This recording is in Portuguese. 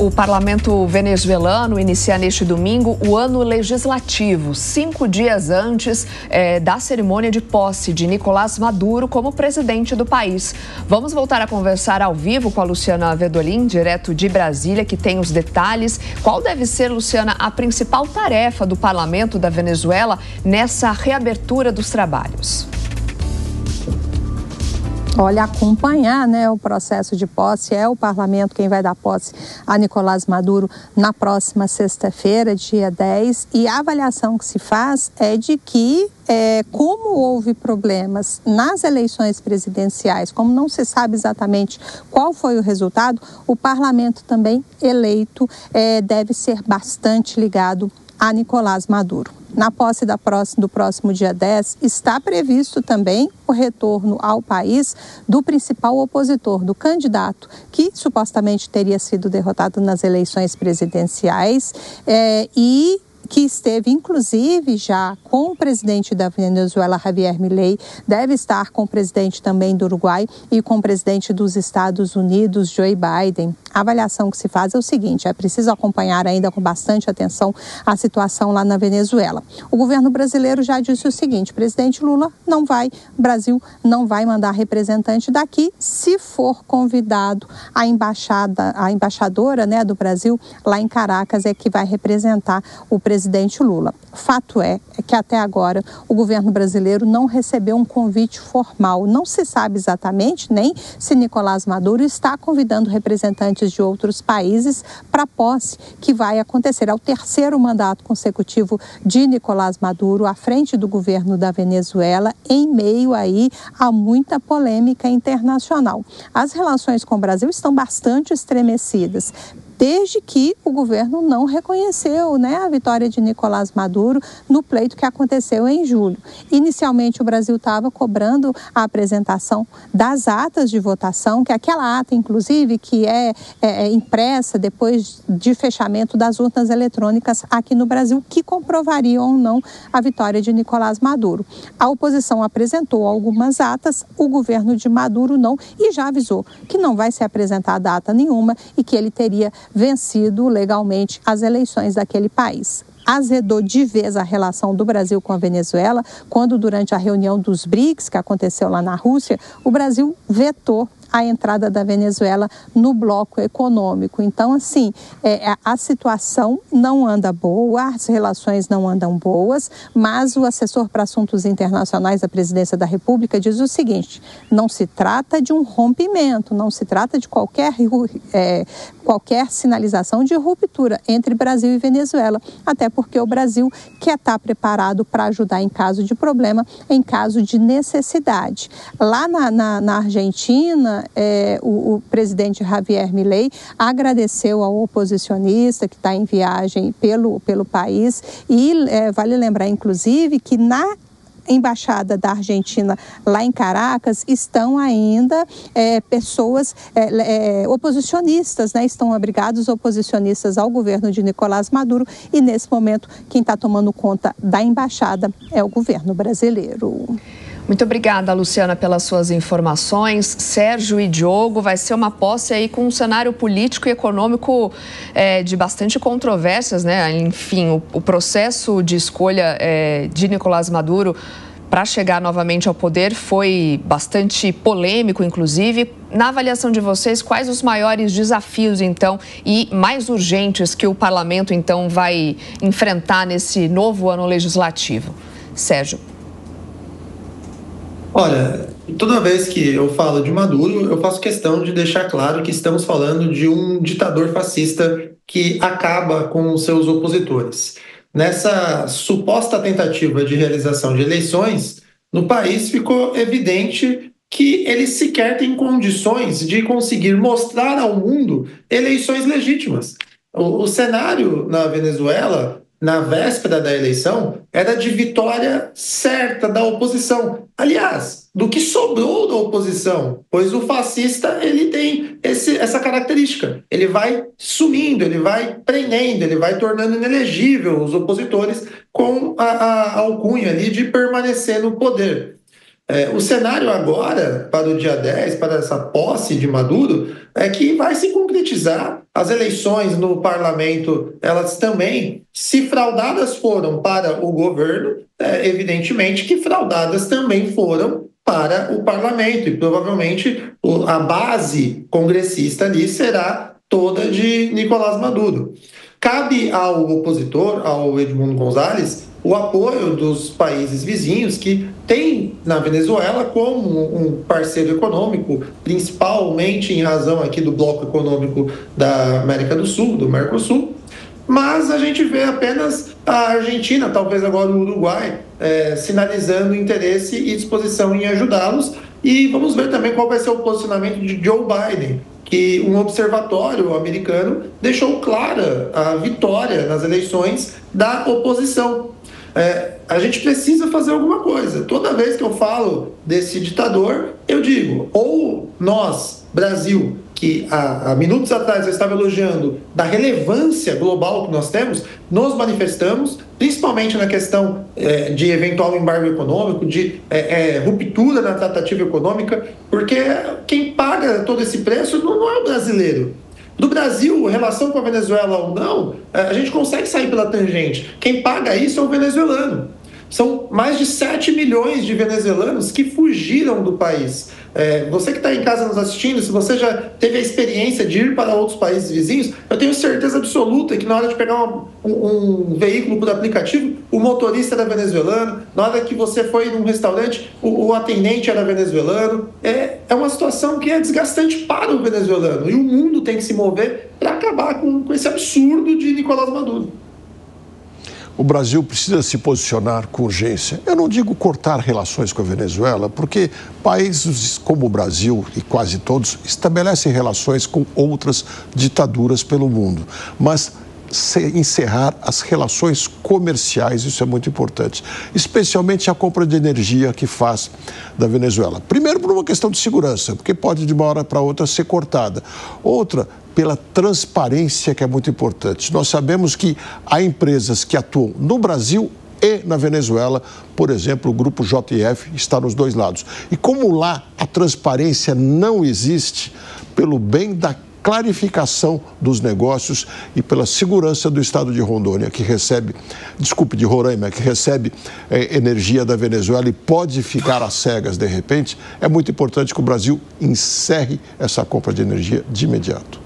O parlamento venezuelano inicia neste domingo o ano legislativo, 5 dias antes da cerimônia de posse de Nicolás Maduro como presidente do país. Vamos voltar a conversar ao vivo com a Luciana Verdolim, direto de Brasília, que tem os detalhes. Qual deve ser, Luciana, a principal tarefa do parlamento da Venezuela nessa reabertura dos trabalhos? Olha, acompanhar, o processo de posse. É o parlamento quem vai dar posse a Nicolás Maduro na próxima sexta-feira, dia 10. E a avaliação que se faz é de que, como houve problemas nas eleições presidenciais, como não se sabe exatamente qual foi o resultado, o parlamento também eleito deve ser bastante ligado a Nicolás Maduro. Na posse do próximo dia 10, está previsto também o retorno ao país do principal opositor, do candidato que supostamente teria sido derrotado nas eleições presidenciais e que esteve, inclusive, já com o presidente da Venezuela, Javier Milei, deve estar com o presidente também do Uruguai e com o presidente dos Estados Unidos, Joe Biden. A avaliação que se faz é o seguinte: é preciso acompanhar ainda com bastante atenção a situação lá na Venezuela. O governo brasileiro já disse o seguinte: presidente Lula o Brasil não vai mandar representante daqui. Se for convidado, a embaixadora do Brasil lá em Caracas é que vai representar o presidente Lula. Fato é que até agora o governo brasileiro não recebeu um convite formal. Não se sabe exatamente nem se Nicolás Maduro está convidando representantes de outros países para a posse que vai acontecer. É o terceiro mandato consecutivo de Nicolás Maduro à frente do governo da Venezuela, em meio aí a muita polêmica internacional. As relações com o Brasil estão bastante estremecidas, desde que o governo não reconheceu a vitória de Nicolás Maduro no pleito que aconteceu em julho. Inicialmente, o Brasil estava cobrando a apresentação das atas de votação, que é aquela ata, inclusive, que é impressa depois de fechamento das urnas eletrônicas aqui no Brasil, que comprovariam ou não a vitória de Nicolás Maduro. A oposição apresentou algumas atas, o governo de Maduro não, e já avisou que não vai ser apresentada ata nenhuma e que ele teria vencido legalmente as eleições daquele país. Azedou de vez a relação do Brasil com a Venezuela, quando durante a reunião dos BRICS, que aconteceu lá na Rússia, o Brasil vetou a entrada da Venezuela no bloco econômico. Então, assim, a situação não anda boa, as relações não andam boas, mas o assessor para assuntos internacionais da Presidência da República diz o seguinte: não se trata de um rompimento, não se trata de qualquer sinalização de ruptura entre Brasil e Venezuela, até porque o Brasil quer estar preparado para ajudar em caso de problema, em caso de necessidade. Lá na Argentina, o presidente Javier Milei agradeceu ao oposicionista que está em viagem pelo país e vale lembrar, inclusive, que na Embaixada da Argentina lá em Caracas estão ainda pessoas oposicionistas, estão abrigados oposicionistas ao governo de Nicolás Maduro, e nesse momento quem está tomando conta da embaixada é o governo brasileiro. Muito obrigada, Luciana, pelas suas informações. Sérgio e Diogo, vai ser uma posse aí com um cenário político e econômico de bastante controvérsias, Enfim, o processo de escolha de Nicolás Maduro para chegar novamente ao poder foi bastante polêmico, inclusive. Na avaliação de vocês, quais os maiores desafios, então, e mais urgentes que o parlamento, então, vai enfrentar nesse novo ano legislativo? Sérgio. Olha, toda vez que eu falo de Maduro, eu faço questão de deixar claro que estamos falando de um ditador fascista que acaba com os seus opositores. Nessa suposta tentativa de realização de eleições, no país ficou evidente que ele sequer tem condições de conseguir mostrar ao mundo eleições legítimas. O cenário na Venezuela, na véspera da eleição, era de vitória certa da oposição. Aliás, do que sobrou da oposição, pois o fascista ele tem essa característica. Ele vai sumindo, ele vai prendendo, ele vai tornando inelegível os opositores com a alcunha ali de permanecer no poder. O cenário agora, para o dia 10, para essa posse de Maduro, é que vai se concretizar. As eleições no parlamento, elas também, se fraudadas foram para o governo, evidentemente que fraudadas também foram para o parlamento. E provavelmente a base congressista ali será toda de Nicolás Maduro. Cabe ao opositor, ao Edmundo Gonzalez, o apoio dos países vizinhos que têm na Venezuela como um parceiro econômico, principalmente em razão aqui do bloco econômico da América do Sul, do Mercosul. Mas a gente vê apenas a Argentina, talvez agora o Uruguai, sinalizando interesse e disposição em ajudá-los. E vamos ver também qual vai ser o posicionamento de Joe Biden, que um observatório americano deixou clara a vitória nas eleições da oposição. A gente precisa fazer alguma coisa. Toda vez que eu falo desse ditador, eu digo, ou nós, Brasil, que há minutos atrás eu estava elogiando da relevância global que nós temos, nos manifestamos, principalmente na questão de eventual embargo econômico, de ruptura na tratativa econômica, porque quem paga todo esse preço não é o brasileiro. Do Brasil, relação com a Venezuela ou não, a gente consegue sair pela tangente. Quem paga isso é o venezuelano. São mais de 7 milhões de venezuelanos que fugiram do país. Você que está em casa nos assistindo, se você já teve a experiência de ir para outros países vizinhos, eu tenho certeza absoluta que na hora de pegar um veículo por aplicativo, o motorista era venezuelano, na hora que você foi num restaurante, o atendente era venezuelano. É uma situação que é desgastante para o venezuelano e o mundo tem que se mover para acabar com esse absurdo de Nicolás Maduro. O Brasil precisa se posicionar com urgência. Eu não digo cortar relações com a Venezuela, porque países como o Brasil, e quase todos, estabelecem relações com outras ditaduras pelo mundo. Mas encerrar as relações comerciais, isso é muito importante. Especialmente a compra de energia que faz da Venezuela. Primeiro, por uma questão de segurança, porque pode de uma hora para outra ser cortada. Outra, pela transparência, que é muito importante. Nós sabemos que há empresas que atuam no Brasil e na Venezuela, por exemplo, o grupo JF está nos dois lados. E como lá a transparência não existe, pelo bem da clarificação dos negócios e pela segurança do estado de Rondônia, de Roraima, que recebe energia da Venezuela e pode ficar às cegas de repente, é muito importante que o Brasil encerre essa compra de energia de imediato.